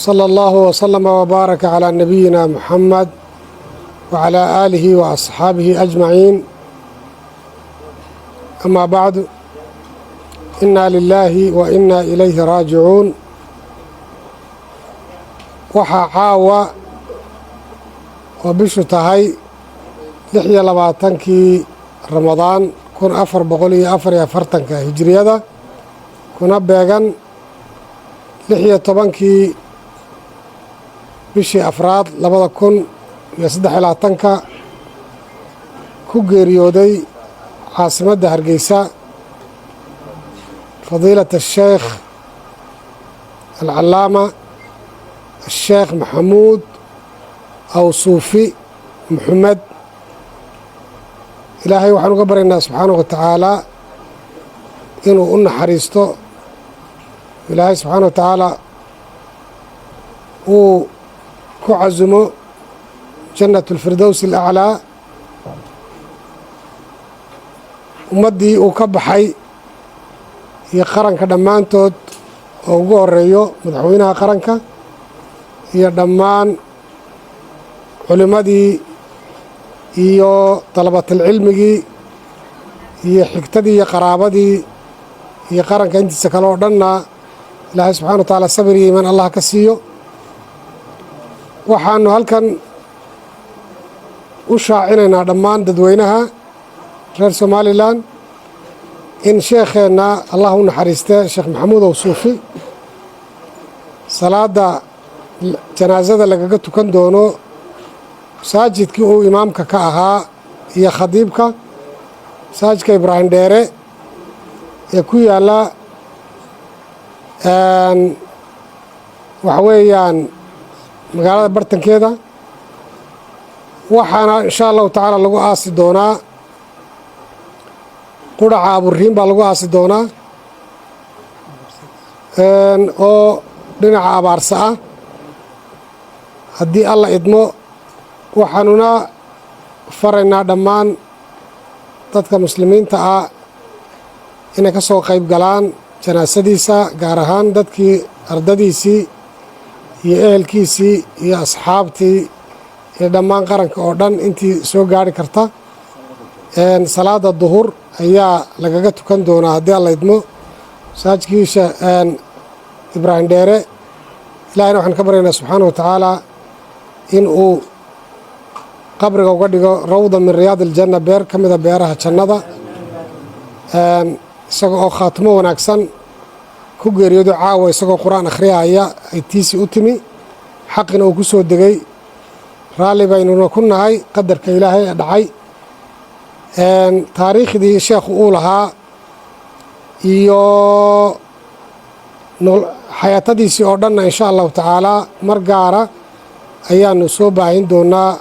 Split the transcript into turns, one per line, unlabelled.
صلى الله وسلم وبارك على نبينا محمد وعلى آله وأصحابه أجمعين. أما بعد، إنا لله وإنا إليه راجعون. waxaa caawa oo bishu tahay 26kii Ramadaan 1444 hijriyada, kuna beegan 16kii bishii afraad 2023 ku geeriyooday caasimadda Hargeysa fadiilat الشيخ العلامة الشيخ محمود أو صوفي محمد. إلهي وحنو قبرنا سبحانه وتعالى إنه قلنا حريستو. إلهي سبحانه وتعالى وكعزمه جنة الفردوس الأعلى ومدي وكبحي هي قرنك دمانتود أو قوريو مدحوينها قرنك iyo dhammaan culimmadii iyo dalabatilcilmigii iyo xigtadii iyo qaraabadii iyo qaranka intiisa kale oo dhanna ilaahay subxana wa tacaala sabir iyo iimaan allah ka siiyo. waxaanu halkan u shaacinaynaa dhammaan dadweynaha reer Somalilan in sheekheenna allah u naxariistee sheekh maxamuud ow suufi salaada janaasada lagaga tukan doono masaajidkii uu imaamka ka ahaa iyo khadiibka masaajidka Ibraahim Dheere ee ku yaala waxa weeyaan magaalada bartankeeda. waxaana insha allahu tacaala lagu aasi doonaa quraca aburiin baa lagu aasi doonaa oo dhinaca abaarsa ah haddii alla idmo. waxaanuna faraynaa dhammaan dadka muslimiinta ah inay ka soo qayb galaan janaasadiisa, gaar ahaan dadkii ardadiisii iyo ehelkiisii iyo asxaabtii iyo dhammaan qaranka oo dhan intii soo gaari karta. salaada duhur ayaa lagaga tukan doonaa haddii alla idmo masaajidkiisa Ibraahim Dheere. ilaahayna waxaan ka baryaynaa subxaana wa tacaala in uu qabriga uga dhigo rawda min riyaad aljanna, beer ka mida beeraha jannada, isagoo oo khaatimo wanaagsan ku geeriyoodo caawa isagoo qur-aan akhriyaya ay tiisi u timi, xaqina uu ku soo degay. raalli baynuna ku nahay qadarka ilaahay ee dhacay. taariikhdii sheekhu uu lahaa iyo xayaatadiisii oo dhanna insha allahu tacaalaa mar gaara ayaanu soo baahin doonaa